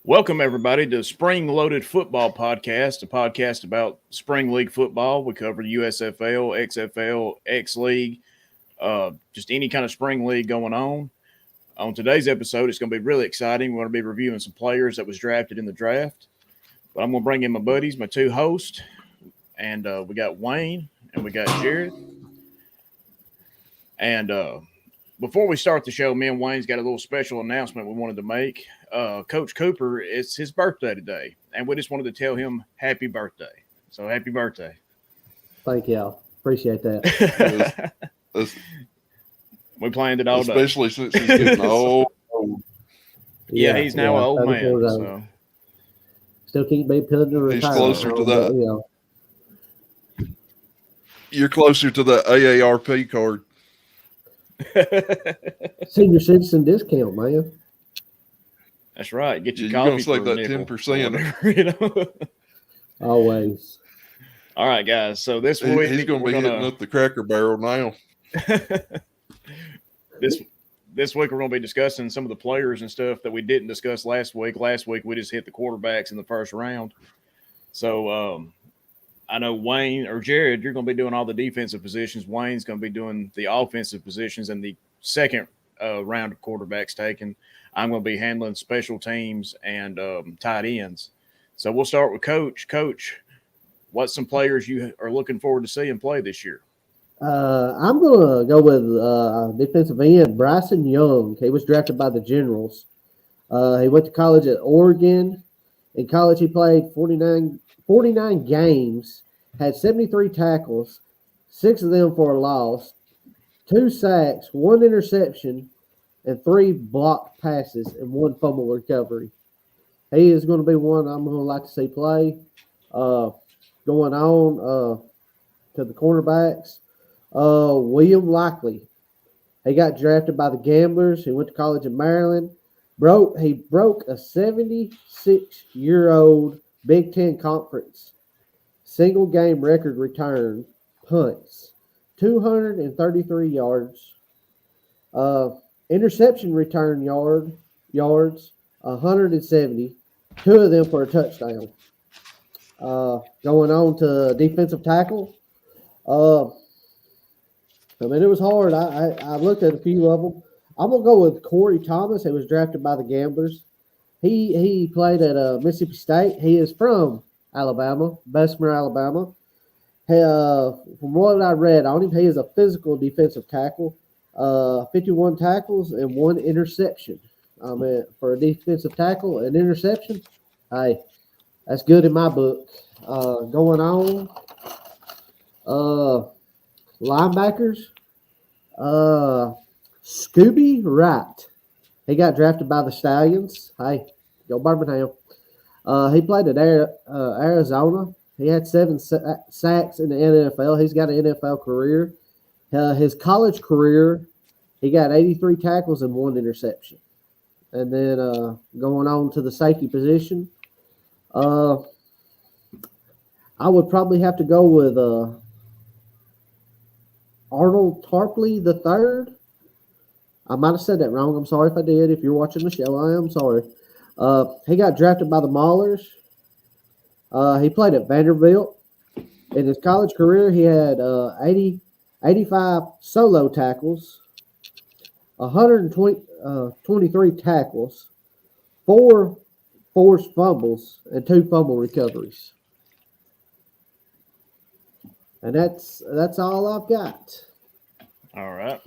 Welcome, everybody, to Spring Loaded Football Podcast, a podcast about spring league football. We cover USFL, XFL, X League, just any kind of spring league going on. On today's episode, it's going to be really exciting. We're going to be reviewing some players that was drafted in the draft. But I'm going to bring in my buddies, my two hosts, and we got Wayne and we got Jared. And before we start the show, me and Wayne's got a little special announcement we wanted to make. Coach Cooper, it's his birthday today, and we just wanted to tell him happy birthday. So happy birthday. Thank y'all. Appreciate that. We planned it all day. Especially since he's getting old. Yeah, he's now an old man. So. Still can't be put to He's closer to that. You're closer to the AARP card. Senior citizen discount, man. That's right. Get your coffee. You're going to save that 10%. Always. All right, guys. So this week he's going to be hitting up the Cracker Barrel now. This week we're going to be discussing some of the players and stuff that we didn't discuss last week. Last week we just hit the quarterbacks in the first round. So I know Wayne or Jared, you're going to be doing all the defensive positions. Wayne's going to be doing the offensive positions and the second round of quarterbacks taken. I'm going to be handling special teams and tight ends. So we'll start with Coach. Coach, what's some players you are looking forward to seeing play this year? I'm going to go with defensive end Bryson Young. He was drafted by the Generals. He went to college at Oregon. In college, he played 49 games, had 73 tackles, 6 of them for a loss, 2 sacks, 1 interception, and 3 blocked passes and 1 fumble recovery. He is going to be one I'm going to like to see play. Going on to the cornerbacks, William Likely. He got drafted by the Gamblers. He went to college in Maryland. He broke a 76-year-old Big Ten Conference single game record return punts, 233 yards. Interception return yards, 170, 2 of them for a touchdown. Going on to defensive tackle. It was hard. I looked at a few of them. I'm going to go with Corey Thomas. He was drafted by the Gamblers. He played at Mississippi State. He is from Alabama, Bessemer, Alabama. From what I read on him, he is a physical defensive tackle. 51 tackles and 1 interception. For a defensive tackle, an interception, hey, that's good in my book. Going on, linebackers, Scooby Wright. He got drafted by the Stallions. Hey, go Birmingham. He played at Arizona. He had 7 sacks in the NFL. He's got an NFL career. His college career, he got 83 tackles and 1 interception. And then going on to the safety position, I would probably have to go with Arnold Tarpley III. I might have said that wrong. I'm sorry if I did. If you're watching the show, I am sorry. He got drafted by the Maulers. He played at Vanderbilt. In his college career, he had 85 solo tackles, 123 tackles, 4 forced fumbles, and 2 fumble recoveries. And that's all I've got. All right.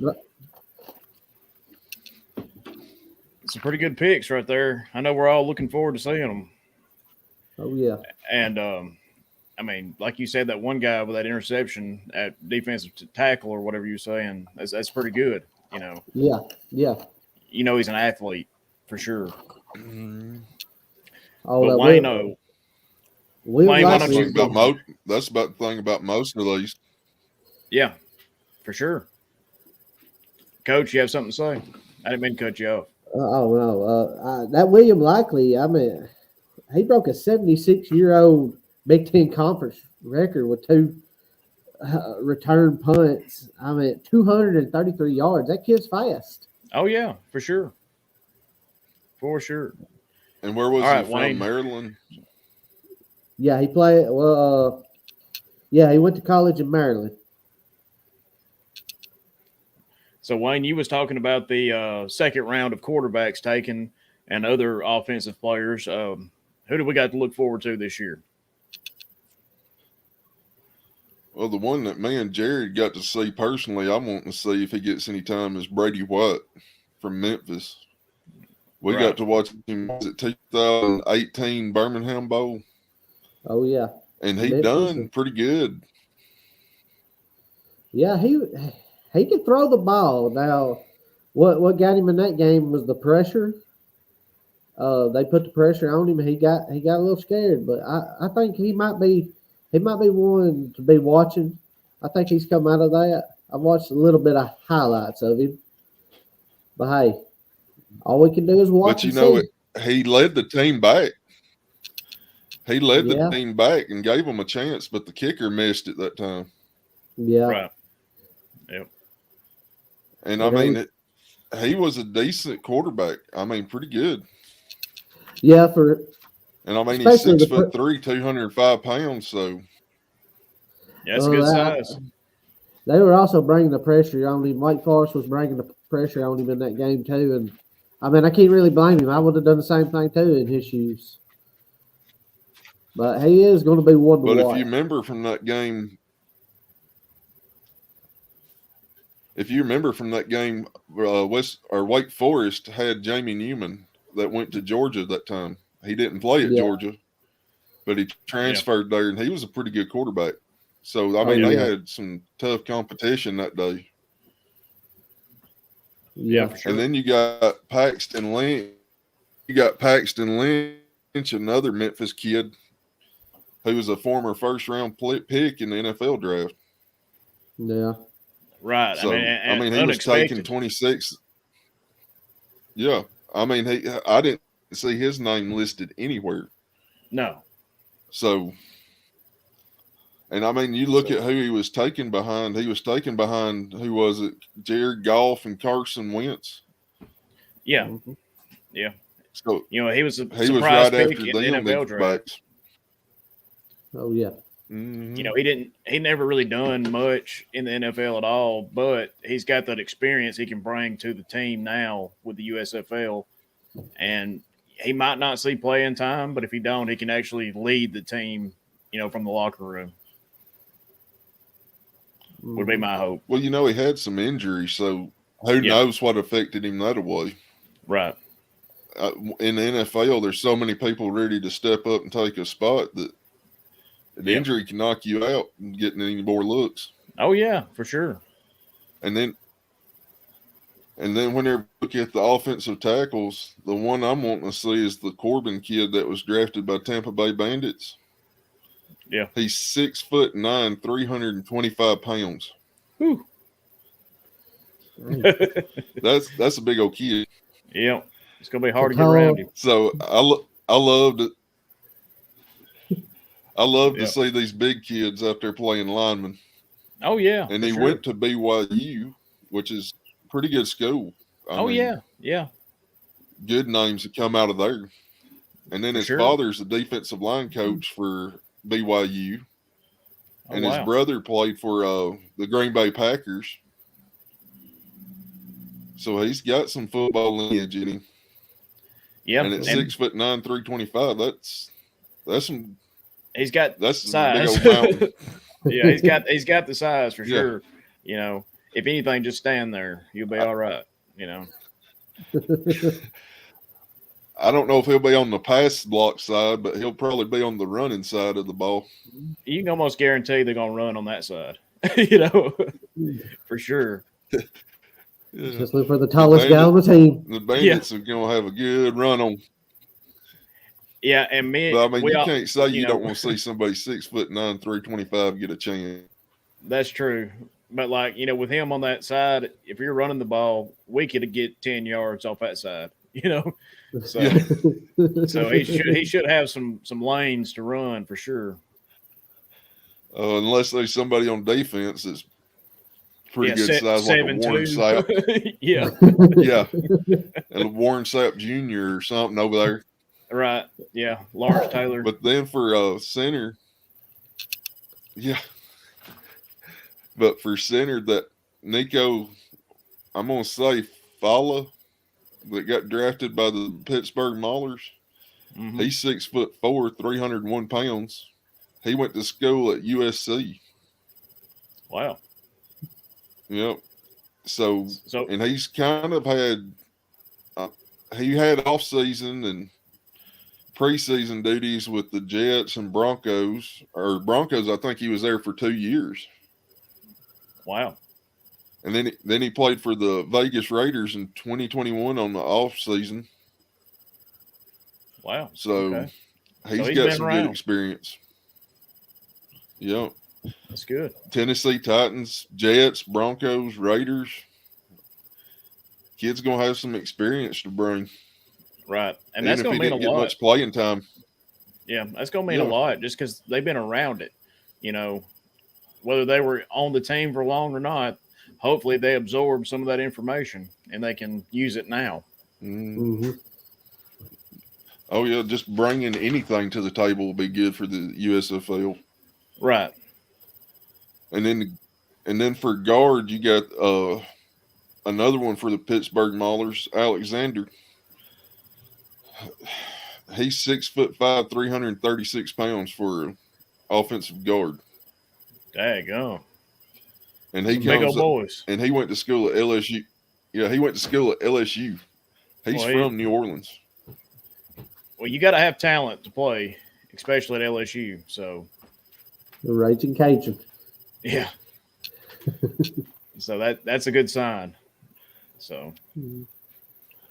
Some pretty good picks right there. I know we're all looking forward to seeing them. Oh, yeah. And, like you said, that one guy with that interception at defensive tackle or whatever you're saying, that's pretty good, Yeah. He's an athlete for sure. Oh, but Wayne, that's about the thing about most of these. Yeah, for sure. Coach, you have something to say? I didn't mean to cut you off. No. That William Likely, he broke a 76-year-old Big Ten Conference record with 2 return punts. 233 yards. That kid's fast. Oh, yeah, for sure. For sure. And where was All right, he from? Wayne. Maryland? Yeah, he played. Well, yeah, he went to college in Maryland. So Wayne, you was talking about the second round of quarterbacks taken and other offensive players. Who do we got to look forward to this year? Well, the one that me and Jared got to see personally, I'm wanting to see if he gets any time is Brady White from Memphis. We got to watch him at 2018 Birmingham Bowl. Oh yeah, and he Memphis done pretty good. Yeah, he could throw the ball. Now, what got him in that game was the pressure. They put the pressure on him. He got a little scared, but I think he might be one to be watching. I think he's come out of that. I watched a little bit of highlights of him, but hey, all we can do is watch. But you and know, see. he led the team back. He led Yeah. the team back and gave them a chance, but the kicker missed it that time. Yeah, Right. Yep. And I mean, he was a decent quarterback. I mean, pretty good. yeah. And I mean, he's Especially 6'3", 205 pounds. So Yeah, that's a good size. They were also bringing the pressure on him. Wake Forest was bringing the pressure on him in that game too. And I mean, I can't really blame him. I would have done the same thing too in his shoes. But he is going to be one to watch. But if you remember from that game, Wake Forest had Jamie Newman that went to Georgia that time. He didn't play at Georgia, but he transferred there, and he was a pretty good quarterback. So, I mean, they had some tough competition that day. Yeah, for sure. And then you got Paxton Lynch. Another Memphis kid who was a former first-round pick in the NFL draft. Yeah. Right. So, I mean he was taken 26. Yeah. I mean, I didn't see his name listed anywhere. No. So, and I mean, you look at who he was taken behind. He was taken behind, who was it? Jared Goff and Carson Wentz. Yeah. Mm-hmm. Yeah. So, he was a he surprise was right pick after in the them NFL draft. backs. Oh yeah. Mm-hmm. He never really done much in the NFL at all, but he's got that experience he can bring to the team now with the USFL. And he might not see playing time, but if he don't, he can actually lead the team, from the locker room. Would be my hope. Well, he had some injuries, so who knows what affected him that way. Right. In the NFL, there's so many people ready to step up and take a spot that an injury can knock you out and getting any more looks. Oh yeah, for sure. And then whenever you look at the offensive tackles, the one I'm wanting to see is the Corbin kid that was drafted by Tampa Bay Bandits. Yeah. He's 6'9", 325 pounds. Whew. That's a big old kid. Yeah. It's gonna be hard to get around him. So I loved it. I love to see these big kids out there playing linemen. Oh yeah. And he went to BYU, which is a pretty good school. I mean, yeah. Good names that come out of there. And then his father's the defensive line coach for BYU. And his brother played for the Green Bay Packers. So he's got some football lineage in him. Yeah. And at 6'9", 325, that's some. He's got that's size. a big old mountain. Yeah, he's got the size for sure. If anything, just stand there. You'll be all right. I don't know if he'll be on the pass block side, but he'll probably be on the running side of the ball. You can almost guarantee they're gonna run on that side. For sure. Yeah. Just look for the tallest guy on the team. The Bandits are going to have a good run on. Yeah, and but, I mean, you can't say you don't want to see somebody 6'9", 325 get a chance. That's true. But with him on that side, if you're running the ball, we could get 10 yards off that side. So so he should have some lanes to run for sure. Unless there's somebody on defense that's pretty good size, like a Warren 7'2". Sapp. Yeah. And a Warren Sapp Jr. or something over there. Right. Yeah. Lawrence Taylor. But then for center, yeah. But for center, that Nico, I'm gonna say Fala, that got drafted by the Pittsburgh Maulers. Mhm. He's 6'4", 301 pounds. He went to school at USC. Wow. Yep. So So and he's kind of had he had off season and preseason duties with the Jets and Broncos. Or Broncos, I think he was there for 2 years. wow. And then he played for the Vegas Raiders in 2021 on the off season. Wow. So Okay. he's So he's got been some around. good experience. Yep. That's good. Tennessee Titans, Jets, Broncos, Raiders. Kid's gonna have some experience to bring. Right. And Even that's if going he to mean a didn't get lot. much playing time. Yeah. That's going to mean a Yeah. lot just because they've been around it. You know, whether they were on the team for long or not, hopefully they absorb some of that information and they can use it now. Mm. hmm Oh yeah, just bringing anything to the table will be good for the USFL. Right. And then for guard, you got another one for the Pittsburgh Maulers, Alexander. He's 6'5", 336 pounds for an offensive guard. Daggone. And he Some big comes old boys. and he went to school at LSU. Yeah, he went to school at LSU. He's Well, from New Orleans. Well, you got to have talent to play, especially at LSU. So, The Raging Cajun. yeah. So that's a good sign. So,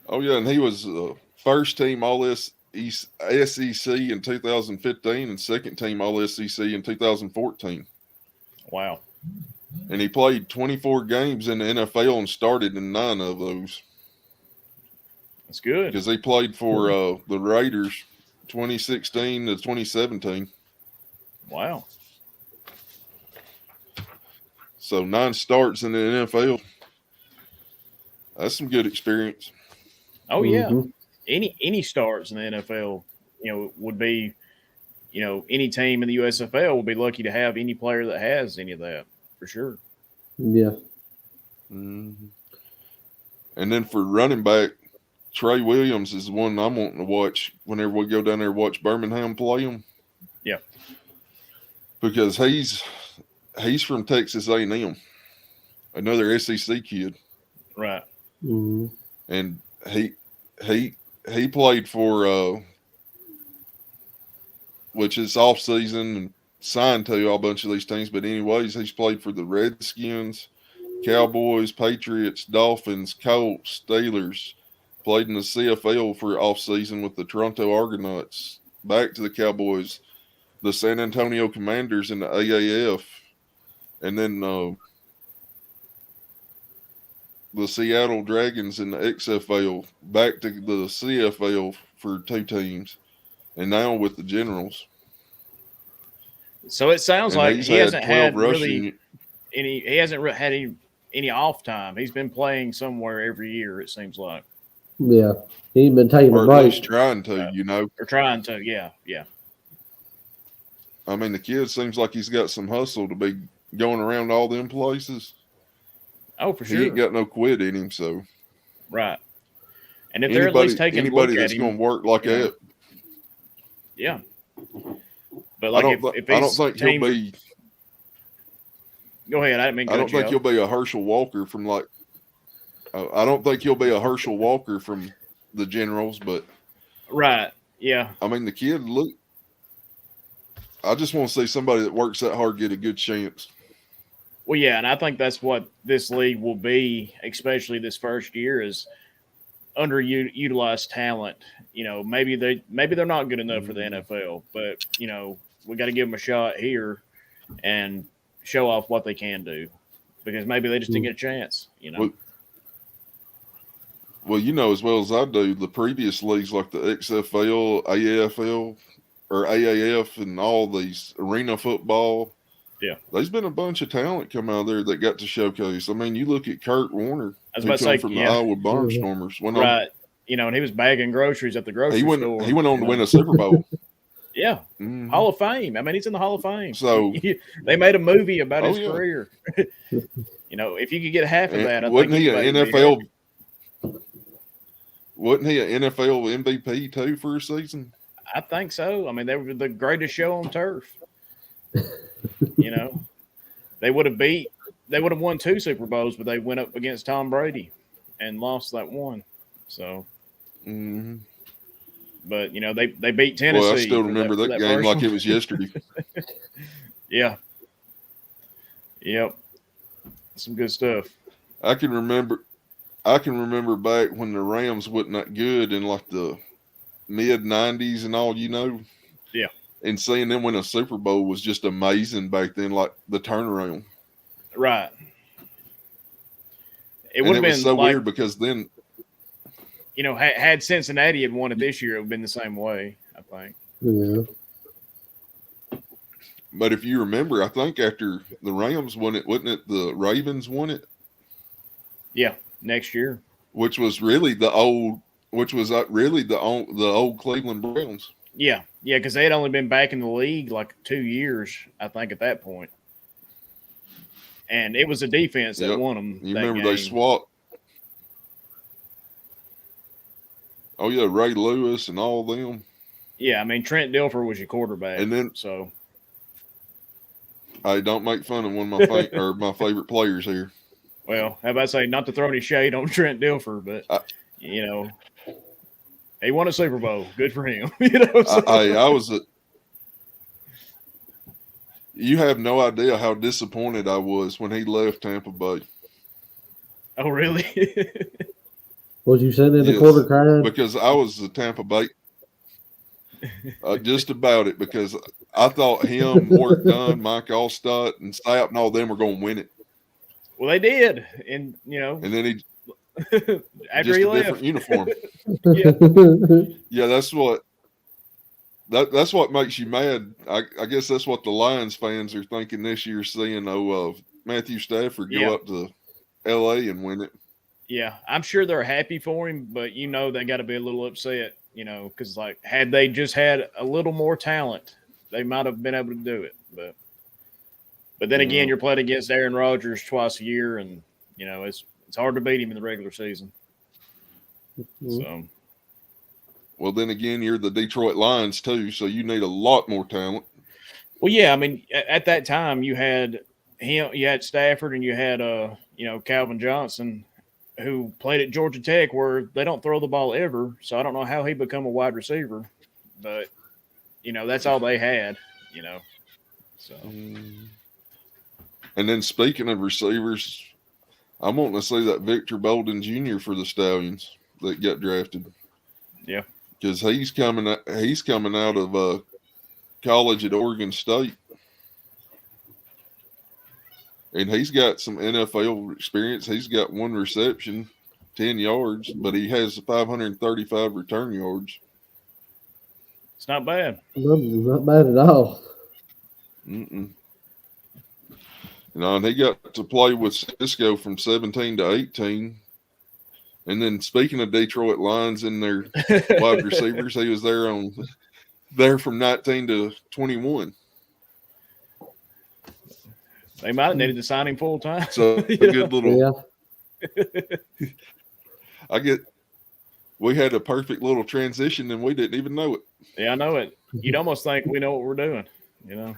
Oh yeah, and he was first team All SEC in 2015 and second team All SEC in 2014. wow. And he played 24 games in the NFL and started in 9 of those. That's good. Because he played for the Raiders 2016 to 2017. Wow. So 9 starts in the NFL. That's some good experience. Oh yeah. Mhm. Any starts in the NFL, would be, any team in the USFL will be lucky to have any player that has any of that for sure. Yeah. Mm-hmm. And then for running back, Trey Williams is the one I'm wanting to watch whenever we go down there and watch Birmingham play him. Yeah. Because he's from Texas A&M, another SEC kid. Right. hmm And he played for which is off season and signed to a bunch of these teams, but anyways, he's played for the Redskins, Cowboys, Patriots, Dolphins, Colts, Steelers, played in the CFL for off season with the Toronto Argonauts, back to the Cowboys, the San Antonio Commanders in the AAF, and then the Seattle Dragons in the XFL, back to the CFL for 2 teams, and now with the Generals. So it sounds And like he's he hasn't had rushing. really he hasn't had any off time. He's been playing somewhere every year, it seems like. Yeah. He ain't been taking Or a at least break. trying to, Or trying to, yeah. I mean, the kid seems like he's got some hustle to be going around all them places. Oh, for He sure. ain't got no quit in him, so. Right. And if they're at least taking a look anybody at that's him, going to work like that. Yeah. But like if I don't think he'll be. Go ahead. I didn't mean to I don't think he'll be a Herschel Walker from like. I don't think he'll be a Herschel Walker from the Generals, but. Right. Yeah. I mean, the kid look. I just want to see somebody that works that hard get a good chance. Well, yeah, and I think that's what this league will be, especially this first year, is underutilized talent. Maybe they're not good enough for the NFL, but we got to give them a shot here and show off what they can do, because maybe they just didn't get a chance. Well, as well as I do, the previous leagues like the XFL, AFL, or AAF, and all these arena football. Yeah, there's been a bunch of talent come out of there that got to showcase. I mean, you look at Kurt Warner, I was about to say from the Iowa Barnstormers. Right. and he was bagging groceries at the grocery store. He went on to win a Super Bowl. Yeah. Mm-hmm. Hall of Fame. I mean, he's in the Hall of Fame. So they made a movie about his career. If you could get half of that, wasn't he an NFL? Wasn't he an NFL MVP too for a season? I think so. I mean, they were the greatest show on turf. They would have won 2 Super Bowls, but they went up against Tom Brady and lost that one. So, but they beat Tennessee. Well, I still remember that game like it was yesterday. Yeah. Yep. Some good stuff. I can remember back when the Rams wasn't that good in like the mid-90s and all, Yeah. And seeing them win a Super Bowl was just amazing back then, like the turnaround. Right. It would have been so weird because then, had Cincinnati had won it this year, it would have been the same way, I think. Yeah. But if you remember, I think after the Rams won it, wasn't it the Ravens won it? Yeah, next year. Which was really the old Cleveland Browns. Yeah, because they had only been back in the league like 2 years, I think, at that point. And it was a defense that won them. You remember they swapped. Oh, yeah, Ray Lewis and all them. Yeah, I mean, Trent Dilfer was your quarterback. And then, so. I don't make fun of one of my favorite players here. Well, how about I say, not to throw any shade on Trent Dilfer, but, he won a Super Bowl. Good for him. You have no idea how disappointed I was when he left Tampa Bay. Oh, really? Was you sitting in the corner crying? Because I was the Tampa Bay. Just about it, because I thought him, Warwick Dunn, Mike Allstott, and Sapp and all them were going to win it. Well, they did, and and then he after he left, different uniform. Yeah, that's what makes you mad. I guess that's what the Lions fans are thinking this year, seeing Matthew Stafford go up to L.A. and win it. Yeah, I'm sure they're happy for him, but they got to be a little upset, because had they just had a little more talent, they might have been able to do it. But then again, you're playing against Aaron Rodgers twice a year, and it's hard to beat him in the regular season. So. Well, then again, you're the Detroit Lions too, so you need a lot more talent. Well, yeah, I mean, at that time you had Stafford, and you had Calvin Johnson, who played at Georgia Tech, where they don't throw the ball ever. So I don't know how he become a wide receiver, but that's all they had. So. And then speaking of receivers, I'm wanting to see that Victor Bolden Jr. for the Stallions that got drafted. Yeah. Because he's coming out of college at Oregon State, and he's got some NFL experience. He's got 1 reception, 10 yards, but he has 535 return yards. It's not bad. Not bad at all. And he got to play with Cisco from 17 to 18. And then speaking of Detroit Lions and their wide receivers, he was there from 19 to 21. They might have needed to sign him full time. So a good little. Yeah. We had a perfect little transition and we didn't even know it. Yeah, I know it. You'd almost think we know what we're doing, Yeah.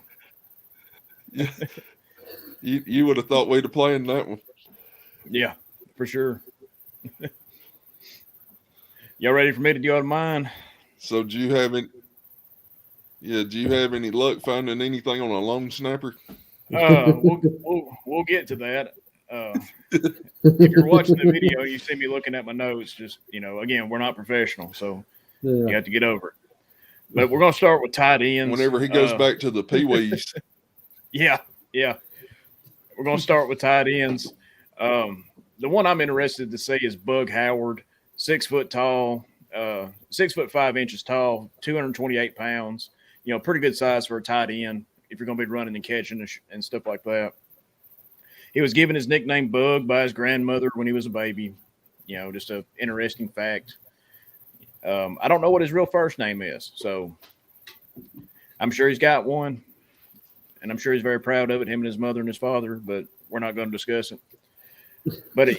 You would have thought we'd have played that one. Yeah, for sure. Y'all ready for me to go to mine? So do you have any luck finding anything on a long snapper? We'll get to that. If you're watching the video, you see me looking at my notes. Just again, we're not professional, so you have to get over it. But we're gonna start with tight ends. Whenever he goes back to the Pee-wees. Yeah. We're gonna start with tight ends. The one I'm interested to see is Bug Howard, 6 foot tall, 6 foot 5 inches tall, 228 pounds. Pretty good size for a tight end if you're going to be running and catching and stuff like that. He was given his nickname Bug by his grandmother when he was a baby. Just an interesting fact. I don't know what his real first name is, so I'm sure he's got one, and I'm sure he's very proud of it, him and his mother and his father, but we're not going to discuss it. But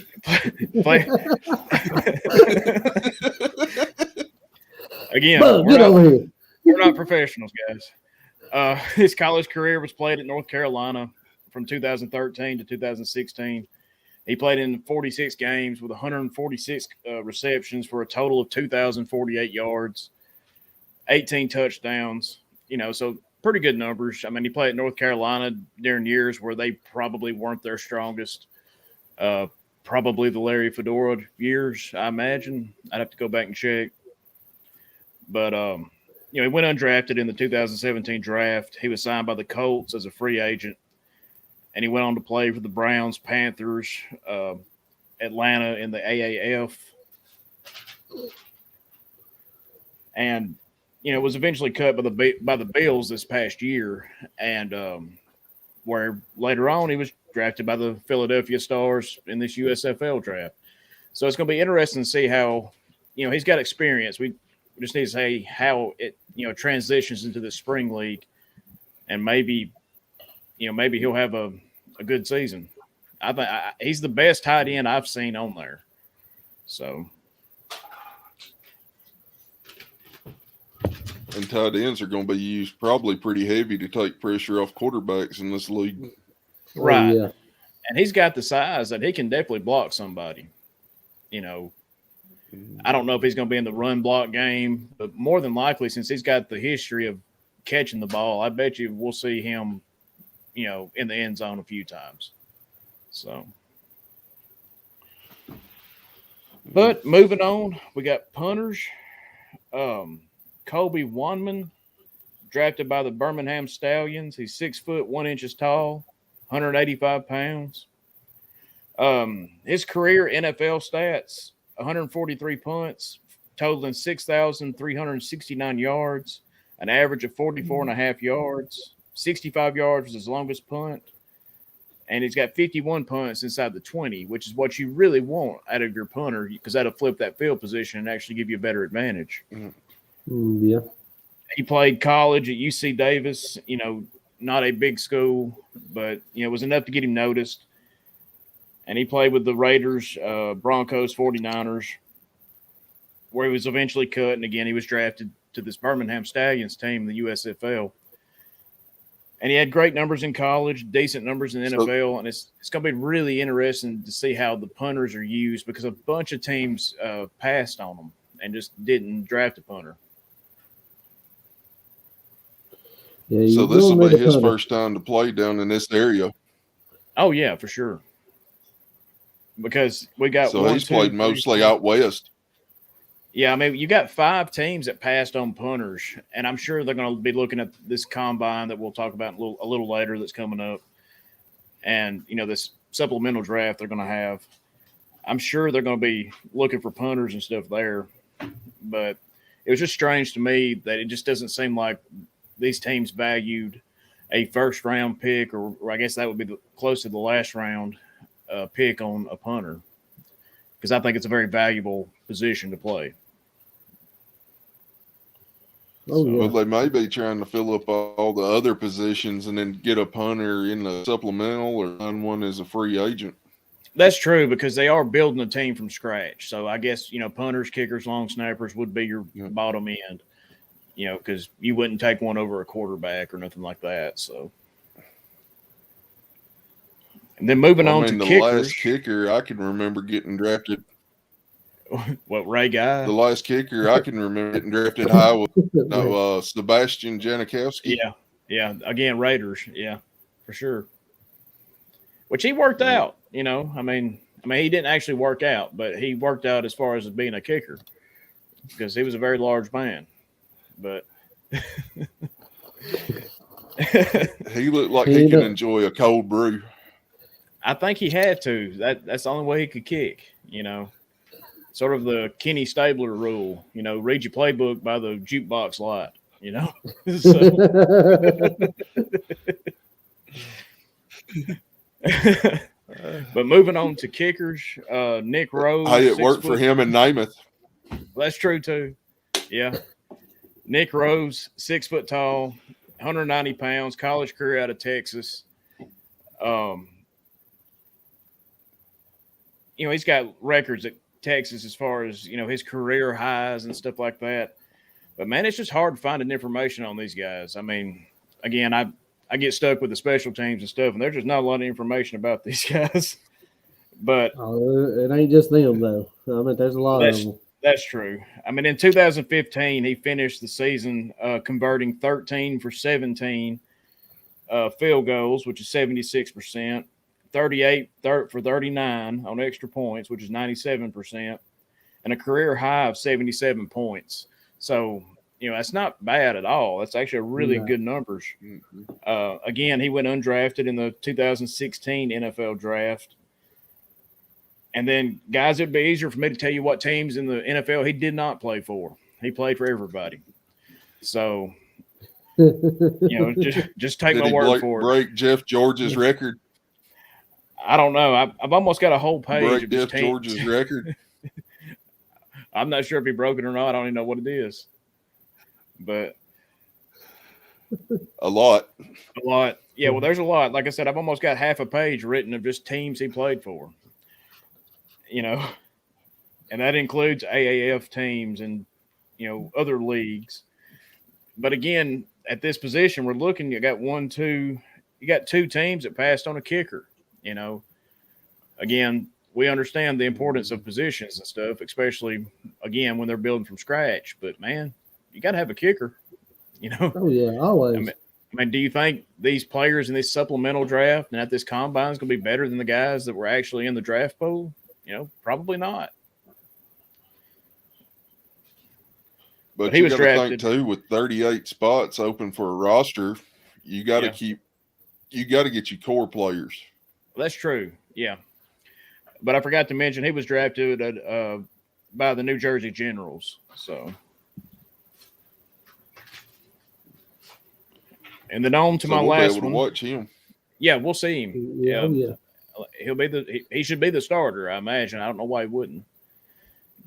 again, Bug, get over here. we're not professionals, guys. His college career was played at North Carolina from 2013 to 2016. He played in 46 games with 146 receptions for a total of 2,048 yards, 18 touchdowns. So pretty good numbers. I mean, he played at North Carolina during years where they probably weren't their strongest. Probably the Larry Fedora years, I imagine. I'd have to go back and check. But, he went undrafted in the 2017 draft. He was signed by the Colts as a free agent. And he went on to play for the Browns, Panthers, Atlanta in the AAF. And, was eventually cut by the Bills this past year. And where later on he was drafted by the Philadelphia Stars in this USFL draft. So it's going to be interesting to see how, he's got experience. We just need to say how it, transitions into the spring league, and maybe he'll have a good season. I think he's the best tight end I've seen on there. So, and tight ends are going to be used probably pretty heavy to take pressure off quarterbacks in this league. Right. Oh, yeah. And he's got the size that he can definitely block somebody. I don't know if he's going to be in the run block game, but more than likely, since he's got the history of catching the ball, I bet you we'll see him, in the end zone a few times. So, but moving on, we got punters. Kobe Wanman, drafted by the Birmingham Stallions. He's 6 foot 1 inches tall, 185 pounds. His career NFL stats: 143 punts, totaling 6,369 yards, an average of 44.5 yards. 65 yards was his longest punt. And he's got 51 punts inside the 20, which is what you really want out of your punter, because that'll flip that field position and actually give you a better advantage. Yeah. He played college at UC Davis, not a big school, but, it was enough to get him noticed. And he played with the Raiders, Broncos, 49ers, where he was eventually cut. And again, he was drafted to this Birmingham Stallions team, the USFL. And he had great numbers in college, decent numbers in the NFL. And it's going to be really interesting to see how the punters are used, because a bunch of teams passed on them and just didn't draft a punter. Yeah, So this will be his first time to play down in this area. Oh, yeah, for sure. Because we got he's played mostly out west. Yeah, I mean, you got 5 teams that passed on punters, and I'm sure they're going to be looking at this combine that we'll talk about a little later that's coming up, and this supplemental draft they're going to have. I'm sure they're going to be looking for punters and stuff there, but it was just strange to me that it just doesn't seem like these teams valued a first-round pick, or I guess that would be close to the last round pick on a punter, because I think it's a very valuable position to play. Oh, yeah. Well, they may be trying to fill up all the other positions and then get a punter in the supplemental or run one as a free agent. That's true, because they are building a team from scratch. So I guess, punters, kickers, long snappers would be your bottom end, because you wouldn't take one over a quarterback or nothing like that. So, and then moving on to the kickers. last kicker I can remember getting drafted. What, Ray Guy? The last kicker I can remember getting drafted high was Sebastian Janikowski. Yeah. Again, Raiders. Yeah, for sure. Which he worked out. I mean, he didn't actually work out, but he worked out as far as being a kicker, because he was a very large man. But he looked like he could enjoy a cold brew. I think he had to. That's the only way he could kick. Sort of the Kenny Stabler rule. Read your playbook by the jukebox lot. But moving on to kickers, Nick Rose. Hey, it worked for him in Namath. That's true too. Yeah. Nick Rose, 6 foot tall, 190 pounds, college career out of Texas. He's got records at Texas as far as, his career highs and stuff like that. But, man, it's just hard finding information on these guys. I mean, again, I get stuck with the special teams and stuff, and there's just not a lot of information about these guys. But it ain't just them, though. I mean, there's a lot of them. That's true. I mean, in 2015, he finished the season converting 13 for 17 field goals, which is 76%, 38 for 39 on extra points, which is 97%, and a career high of 77 points. So, that's not bad at all. That's actually really good numbers. Again, he went undrafted in the 2016 NFL draft. And then, guys, it'd be easier for me to tell you what teams in the NFL he did not play for. He played for everybody. So, just take my word for it. Break Jeff George's record? I don't know. I've almost got a whole page break of just Jeff George's record? I'm not sure if he broke it or not. I don't even know what it is. But a lot. Yeah, well, there's a lot. Like I said, I've almost got half a page written of just teams he played for. And that includes AAF teams and, other leagues. But again, at this position, we're looking, you got two teams that passed on a kicker, Again, we understand the importance of positions and stuff, especially, again, when they're building from scratch. But, man, you got to have a kicker, Oh, yeah, always. I mean, do you think these players in this supplemental draft and at this combine is going to be better than the guys that were actually in the draft pool? Probably not. But he was drafted. Think too, with 38 spots open for a roster, you got to get your core players. Well, that's true. Yeah. But I forgot to mention he was drafted by the New Jersey Generals. So, and then on to my last be able one. To watch him. Yeah, we'll see him. Yeah. Yeah. He should be the starter, I imagine. I don't know why he wouldn't.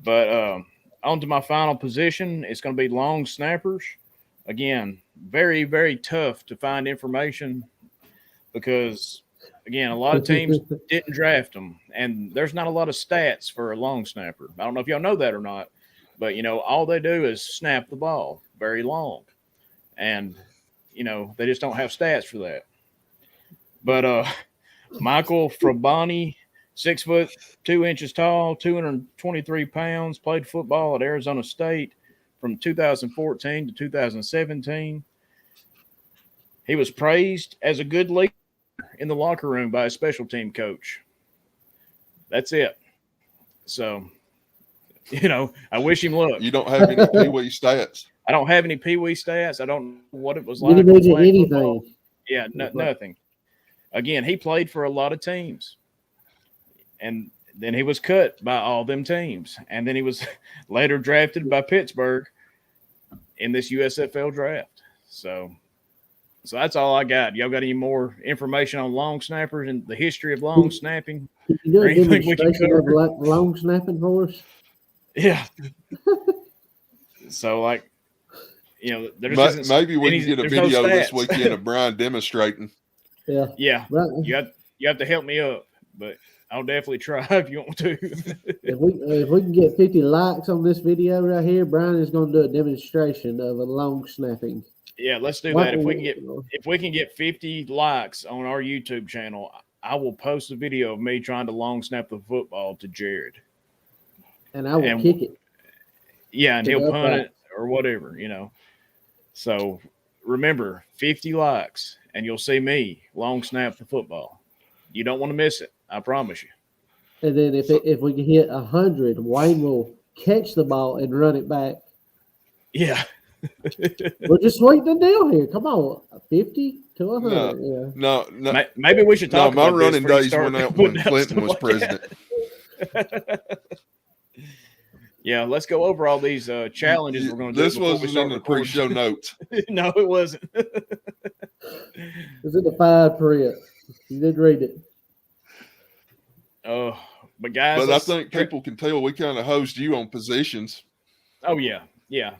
But on to my final position, it's going to be long snappers. Again, very, very tough to find information because, again, a lot of teams didn't draft them, and there's not a lot of stats for a long snapper. I don't know if y'all know that or not, but, all they do is snap the ball very long, and, they just don't have stats for that. But Michael Frabani, 6 foot 2 inches tall, 223 pounds, played football at Arizona State from 2014 to 2017. He was praised as a good leader in the locker room by a special team coach. That's it. So, I wish him luck. You don't have any Pee-wee stats? I don't have any Pee-wee stats. I don't know what it was like. Anything. Football. Yeah, nothing. Again, he played for a lot of teams. And then he was cut by all them teams. And then he was later drafted by Pittsburgh in this USFL draft. So that's all I got. Y'all got any more information on long snappers and the history of long snapping? Can you do a demonstration of long snapping for us? Yeah. So, there's maybe we can get a video this weekend of Brian demonstrating. Yeah. Yeah. Right. You have to help me up, but I'll definitely try if you want to. if we can get 50 likes on this video right here, Brian is going to do a demonstration of a long snapping. Yeah, let's do that. If we can get 50 likes on our YouTube channel, I will post a video of me trying to long snap the football to Jared. And I will kick it. Yeah, and he'll punt it or whatever, So remember, 50 likes, and you'll see me long snap the football. You don't want to miss it. I promise you. And then if we can hit 100, Wayne will catch the ball and run it back. Yeah. We're just sweetening the deal here. Come on, 50 to 100. No. Maybe we should talk about my running days went out when Clinton was president. Yeah, let's go over all these challenges we're going to do. This wasn't in the pre-show notes. No, it wasn't. It's in the fine print. You did read it. Oh, but guys. But I think people can tell we kind of hosed you on positions. Oh, yeah. Yeah.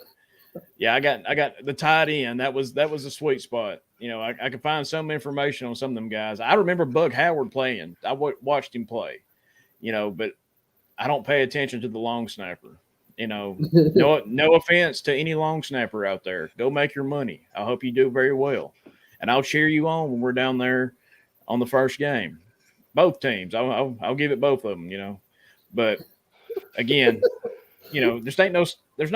Yeah, I got the tight end. That was a sweet spot. I could find some information on some of them guys. I remember Bug Howard playing. I watched him play. But I don't pay attention to the long snapper. No offense to any long snapper out there. Go make your money. I hope you do very well, and I'll cheer you on when we're down there on the first game. Both teams. I'll give it both of them. But again, there's no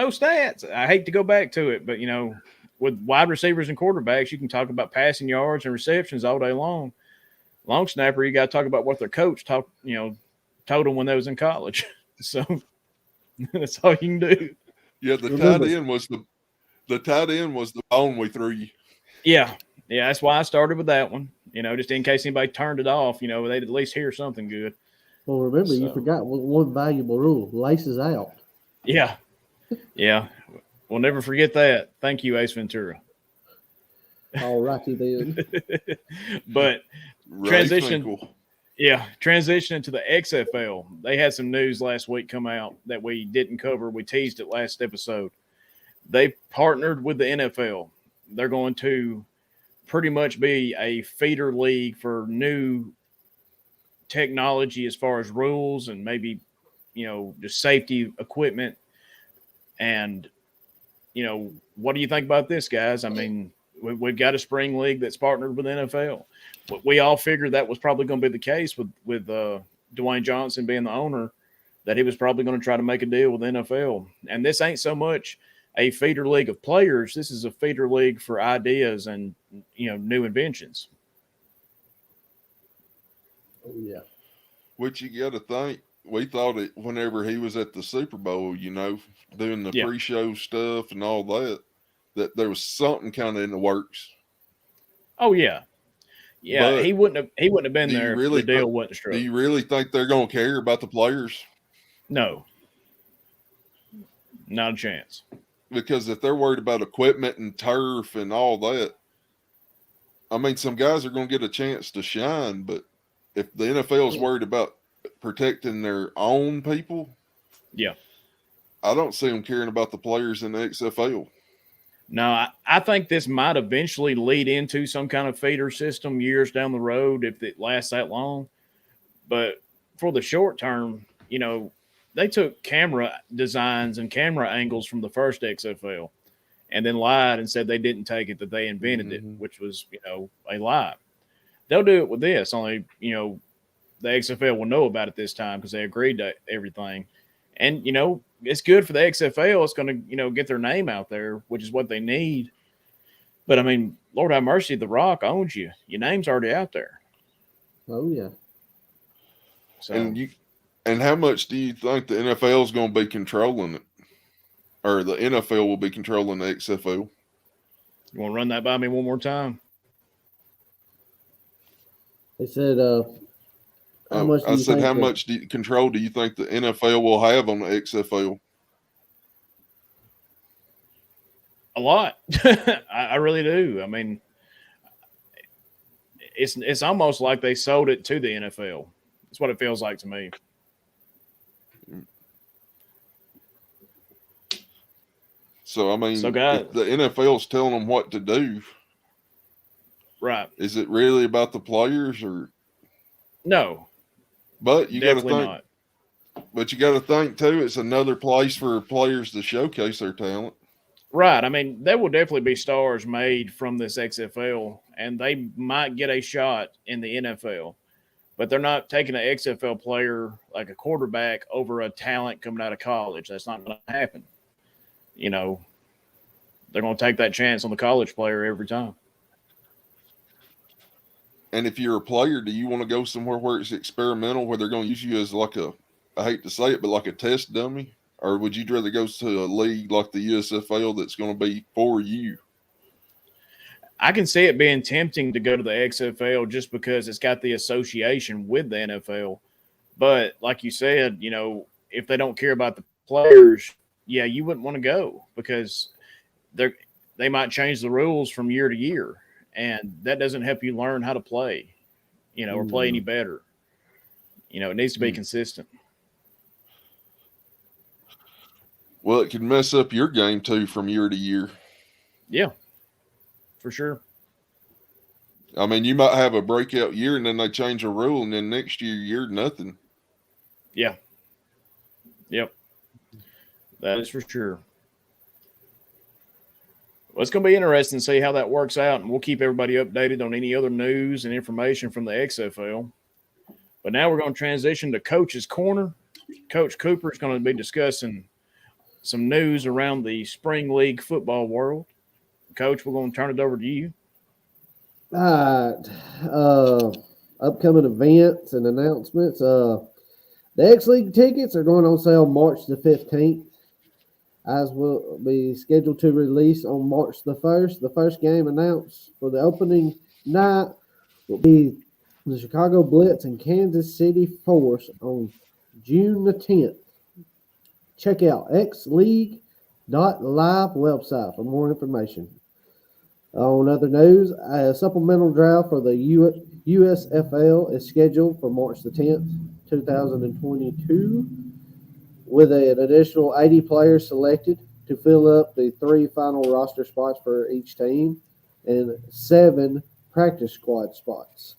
stats. I hate to go back to it, but with wide receivers and quarterbacks, you can talk about passing yards and receptions all day long. Long snapper, you got to talk about what their coach told them when they was in college. So that's all you can do. Yeah, the tight end was the bone we threw you. Yeah, that's why I started with that one. Just in case anybody turned it off, they'd at least hear something good. Well, remember, you forgot one valuable rule: laces out. Yeah. We'll never forget that. Thank you, Ace Ventura. All righty then. But transitioning to the XFL. They had some news last week come out that we didn't cover. We teased it last episode. They partnered with the NFL. They're going to pretty much be a feeder league for new technology as far as rules and maybe, just safety equipment. And, what do you think about this, guys? I mean, we've got a spring league that's partnered with NFL. We all figured that was probably going to be the case with Dwayne Johnson being the owner, that he was probably going to try to make a deal with NFL. And this ain't so much a feeder league of players. This is a feeder league for ideas and, new inventions. Oh, yeah. Which you got to think, we thought it whenever he was at the Super Bowl, doing the pre-show stuff and all that there was something kind of in the works. Oh, yeah. Yeah, but he wouldn't have been there if the deal wasn't struck. Do you really think they're going to care about the players? No. Not a chance. Because if they're worried about equipment and turf and all that, I mean, some guys are going to get a chance to shine, but if the NFL is worried about protecting their own people, I don't see them caring about the players in the XFL. No, I think this might eventually lead into some kind of feeder system years down the road if it lasts that long. But for the short term, they took camera designs and camera angles from the first XFL and then lied and said they didn't take it, that they invented it, which was, a lie. They'll do it with this, only, the XFL will know about it this time because they agreed to everything. And, it's good for the XFL. It's going to, get their name out there, which is what they need. But, I mean, Lord have mercy, The Rock owns you. Your name's already out there. Oh, yeah. So, and how much do you think the NFL is going to be controlling it? Or the NFL will be controlling the XFL? You want to run that by me one more time? They said, how much control do you think the NFL will have on the XFL? A lot. I really do. I mean, it's almost like they sold it to the NFL. That's what it feels like to me. So, I mean, guys, if the NFL's telling them what to do, right? Is it really about the players or no? But you got to think. Not. But you got to think too. It's another place for players to showcase their talent. Right. I mean, there will definitely be stars made from this XFL, and they might get a shot in the NFL. But they're not taking an XFL player like a quarterback over a talent coming out of college. That's not going to happen. They're going to take that chance on the college player every time. And if you're a player, do you want to go somewhere where it's experimental, where they're going to use you as like I hate to say it, but like a test dummy? Or would you rather go to a league like the USFL that's going to be for you? I can see it being tempting to go to the XFL just because it's got the association with the NFL. But like you said, if they don't care about the players, you wouldn't want to go because they might change the rules from year to year. And that doesn't help you learn how to play, or play any better. It needs to be consistent. Well, it could mess up your game too from year to year. Yeah, for sure. I mean, you might have a breakout year and then they change a rule, and then next year you're nothing. Yeah. Yep. That is for sure. Well, it's going to be interesting to see how that works out, and we'll keep everybody updated on any other news and information from the XFL. But now we're going to transition to Coach's Corner. Coach Cooper is going to be discussing some news around the Spring League football world. Coach, we're going to turn it over to you. All right. Upcoming events and announcements. The X League tickets are going on sale March the 15th, as will be scheduled to release on March the 1st. The first game announced for the opening night will be the Chicago Blitz and Kansas City Force on June the 10th. Check out xleague.live website for more information. On other news, a supplemental draft for the USFL is scheduled for March the 10th, 2022, with an additional 80 players selected to fill up the 3 final roster spots for each team and 7 practice squad spots.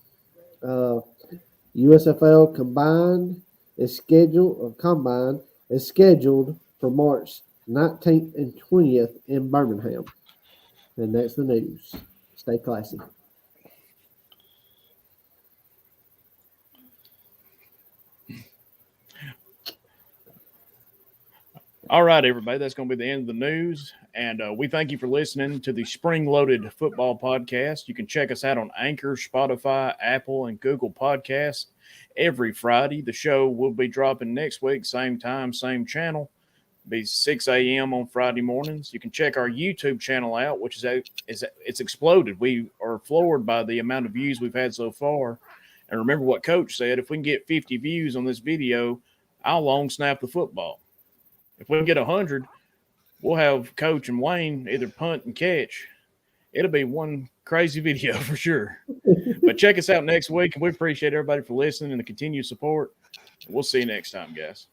USFL Combine is scheduled for March 19th and 20th in Birmingham. And that's the news. Stay classy. All right, everybody. That's going to be the end of the news. And we thank you for listening to the Spring Loaded Football Podcast. You can check us out on Anchor, Spotify, Apple, and Google Podcasts every Friday. The show will be dropping next week, same time, same channel. It'll be 6 a.m. on Friday mornings. You can check our YouTube channel out, which it's exploded. We are floored by the amount of views we've had so far. And remember what Coach said, if we can get 50 views on this video, I'll long snap the football. If we can get 100, we'll have Coach and Wayne either punt and catch. It'll be one crazy video for sure. But check us out next week, and we appreciate everybody for listening and the continued support. We'll see you next time, guys.